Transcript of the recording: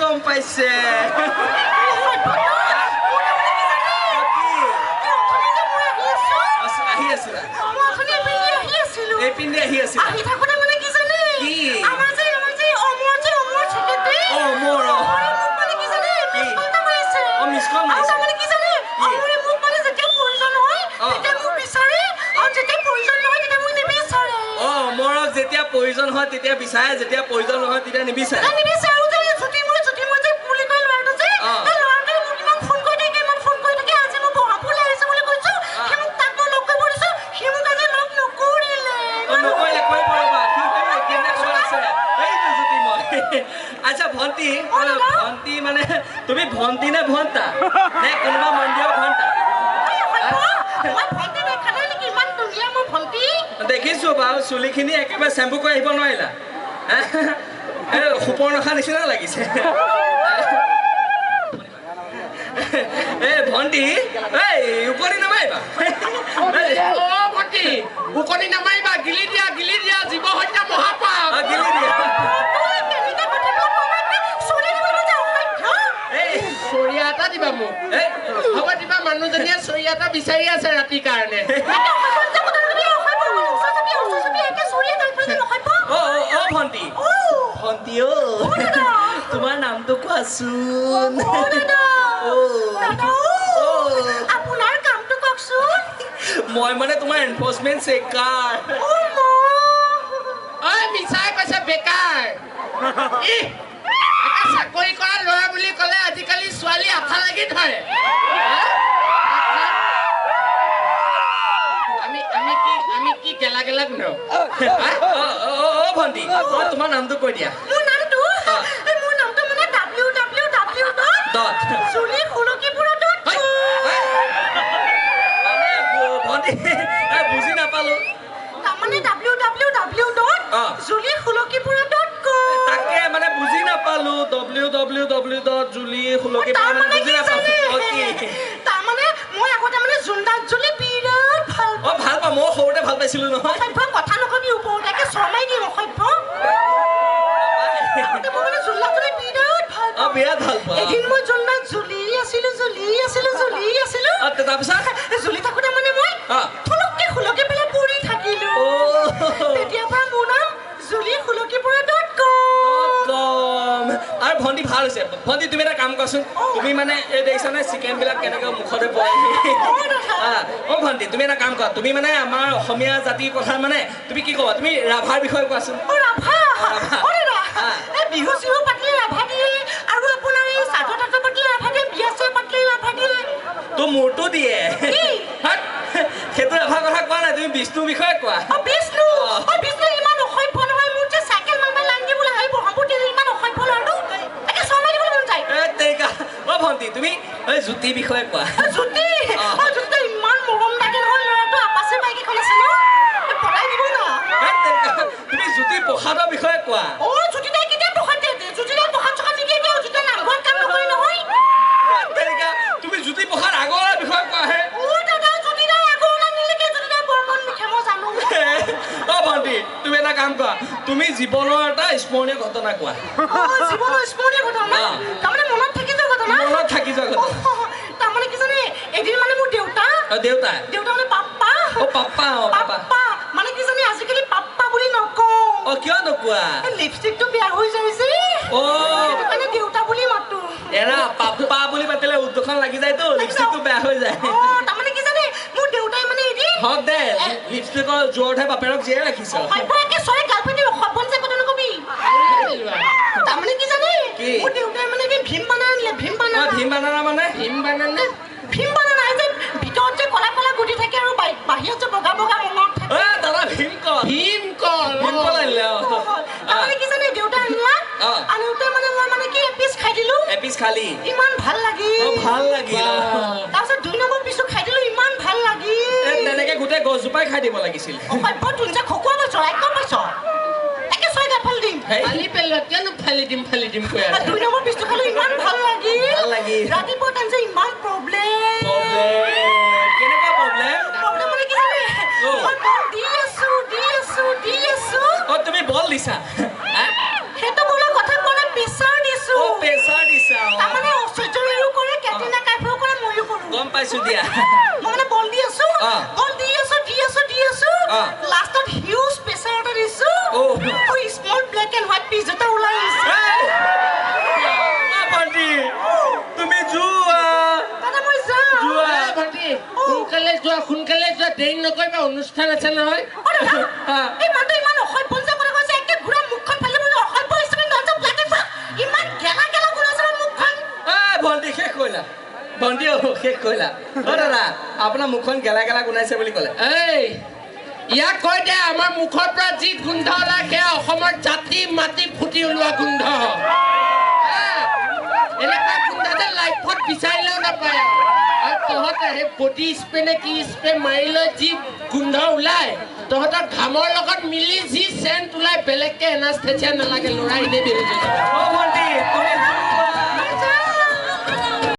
গম পাইছে আহি আছিলা এই পিন্ধি আহি আছিলা যেতিয়া প্ৰয়োজন হয় তেতিয়া বিচাৰে যেতিয়া প্ৰয়োজন নহয় তেতিয়া নিবিচাৰে আচ্ছা ভণ্টি ভণ্টি মানে তুমি ভণ্টি নে ভণ্টা নে কোনোবা মন্দিৰৰ ভণ্টা দেখিছো বাৰু চুলিখিনি একেবাৰে চেম্পু কৰি আহিব নোৱাৰিলা সুপৰ্ণখা নিচিনা লাগিছে ভণ্টি ওকণি নামাৰিবা ভণ্টি ওকণি নামাৰিবা গিলি দিয়া জীৱ হত্যা মহাপাপ গিলি দিয়া চৰিয়া এটা দিবা মোক হ'ব দিবা মানুহজনীয়ে চৰিয়া এটা বিচাৰি আছে ৰাতিৰ কাৰণে ভণ্টি ভণ্টি তোমাৰ নামটো কোৱাচোন মই মানে তোমাৰ এনফৰ্চমেণ্ট চেকাৰ মিছাই কৈছে বেকাৰ চাকৰি কৰা ল'ৰা বুলি ক'লে আজিকালি ছোৱালী আঠা লাগি ধৰে আমি কি গেলা গেলা গুণ ভণ্টি তোমাৰ নামটো কৈ দিয়া বুজি নাপালো তাকে মানে বুজি নাপালো ভাল পা মই সৰুতে ভাল পাইছিলো নহয় কথা নকবি ওপৰতে শৰ্মাই দিম বিৰাট ভাল পা এদিন মই জোনাত জ্বলি আছিলো তাৰপিছত জ্বলি থাকোতে মানে মই খুলকে পেলাই পৰি থাকিলো তেতিয়াৰ পৰা মোৰ নাম julie.com আৰু ভণ্টি ভাল হৈছে ভণ্টি তুমি এটা কাম কৰাচোন তুমি মানে এই দেখিছানে চিকেন বিলাক কেনেকৈ মুখতে পৰে ভণ্টি তুমি এটা কাম কৰা তুমি মানে আমাৰ অসমীয়া জাতিৰ কথা মানে তুমি কি ক'বা তুমি ৰাভাৰ বিষয়ে কোৱাচোন বিহু চিহু পাতিলে ৰাভা দিয়ে আৰু আপোনাৰ এই চাদৰ তাদৰ পাতিলে ৰাভা দিয়ে বিয়া চিয়া পাতিলে ৰাভা দিয়ে তো মোৰটো দিয়ে সেইটো ৰাভাৰ কথা কোৱা নাই তুমি বিষ্ণুৰ বিষয়ে কোৱা বিষ্ণু ইমান অসভ্য নহয় মোৰ যে চাইকেল মাৰিব লাগে বোলে এই ব্ৰহ্মপুত্ৰ ইমান অসভ্য ল'ৰাটো একে চমাই দিব মন যায় ভণ্টি তুমি জ্যোতিৰ বিষয়ে কোৱা জ্যোতি ইমান মৰম লাগে নহয় ল'ৰাটো আপাছে বাইক এখন আছে ন পঢ়াই দিব না তুমি জ্যোতি প্ৰসাদৰ বিষয়ে কোৱা জ্যোতি তাই কেতিয়া প্ৰসাদ দিয়ে জ্যোতি তাই প্ৰসাদ চকা নিদিয়ে জ্যোতি নামঘৰত কাম নকৰে নহয় তুমি জ্যোতি প্ৰসাদ আগৰ বিষয়ে কোৱা হে ভণ্টি তুমি এটা কাম কৰা তুমি জীৱনৰ এটা স্মৰণীয় ঘটনা কোৱা জীৱনৰ স্মৰণীয় ঘটনা তাৰমানে মনত থাকি যোৱা ঘটনা তাৰমানে কি জানে এদিন মানে মোৰ দেউতা মানে পাপ্পা মানে কি জানে আজিকালি পাপ্পা বুলি নকওঁ কিয় নোকোৱা লিপষ্টিকটো বেয়া হৈ যায় যে মানে দেউতা বুলি মাতো এৰা পাপ্পা বুলি মাতিলে উদ্যোগখন লাগি যায়তো লিপষ্টিকটো বেয়া হৈ যায় তাৰমানে কি জানে মোৰ দেউতাই মানে এদিন হক দে লিপষ্টিকৰ জোৰতহে বাপেৰক জীয়াই ৰাখিছ তাৰমানে কি জানে মোৰ দেউতাই মানে ভীম বানানা মানে যে ভিতৰত যে কলা কলা গুটি থাকে আৰু বাহিৰত যে বগা বগা মঙত থাকে দাদা ভীমকল তাৰমানে কি জানে দেউতা আনিলা আনোতে মানে মই মানে কি এপিচ খাই দিলো ইমান ভাল লাগিল তাৰপিছত 2 নম্বৰ পিছটো খাই দিলো ইমান ভাল লাগিল তেনেকে গোটেই গছজোপাই খাই দিব লাগিছিল তুন যে খকুৱাব চৰাই কম পাইছ একে ছয় গাত ফালি দিম ফালি দিম কৈ আছে 2 নম্বৰ পিছটো খালো ইমান ভাল লাগিল ৰাতিপুৱা টাইম যে ইমান প্ৰব্লেম কেনেকুৱা প্ৰব্লেম মানে কি জানে মই বল দি আছো তুমি বল দিছা সেইটো বোলা কথা কোৱা প্ৰেছাৰ দিছো পাইছো দিয়া মই মানে বল দি আছো লাষ্টত হিউজ প্ৰেছাৰ এটা দিছো small black and white piece এটা ওলাই আহিছে ভণ্টি তুমি যোৱা দাদা মই যাওঁ ভণ্টি সোনকালে যোৱা দেৰি নকৰিবা অনুষ্ঠান আছে নহয় এই মানুহটো ইমান অসভ্য কৰি কৈছে একে ঘূৰা মুখখন ফালি মই অসভ্য হিচাপে নজৰ লাগে ইমান গেলা গুণাইছে মুখখন ভণ্টি শেষ কৰিলা ভণ্টি শেষ কৰিলা দাদা আপোনাৰ মুখখন গেলা গুণাইছে বুলি ক'লে এই ইয়াক কৈ দে আমাৰ মুখৰ পৰা যি গোন্ধ ওলাই সেয়া অসমৰ জাতি মাটি ফুটি ওলোৱা গোন্ধ এনেকুৱা গোন্ধ যে লাইফত বিচাৰিলেও নাপায় আৰু তহঁতে সেই বডি স্প্ৰে নে কি স্প্ৰে মাৰি লৈ যি গোন্ধ ওলাই তহঁতৰ ঘামৰ লগত মিলি যি চেণ্ট ওলাই বেলেগকে এনাস্থেচিয়া নালাগে ল'ৰাই এনেই বিহুজ ভণ্টি তুমি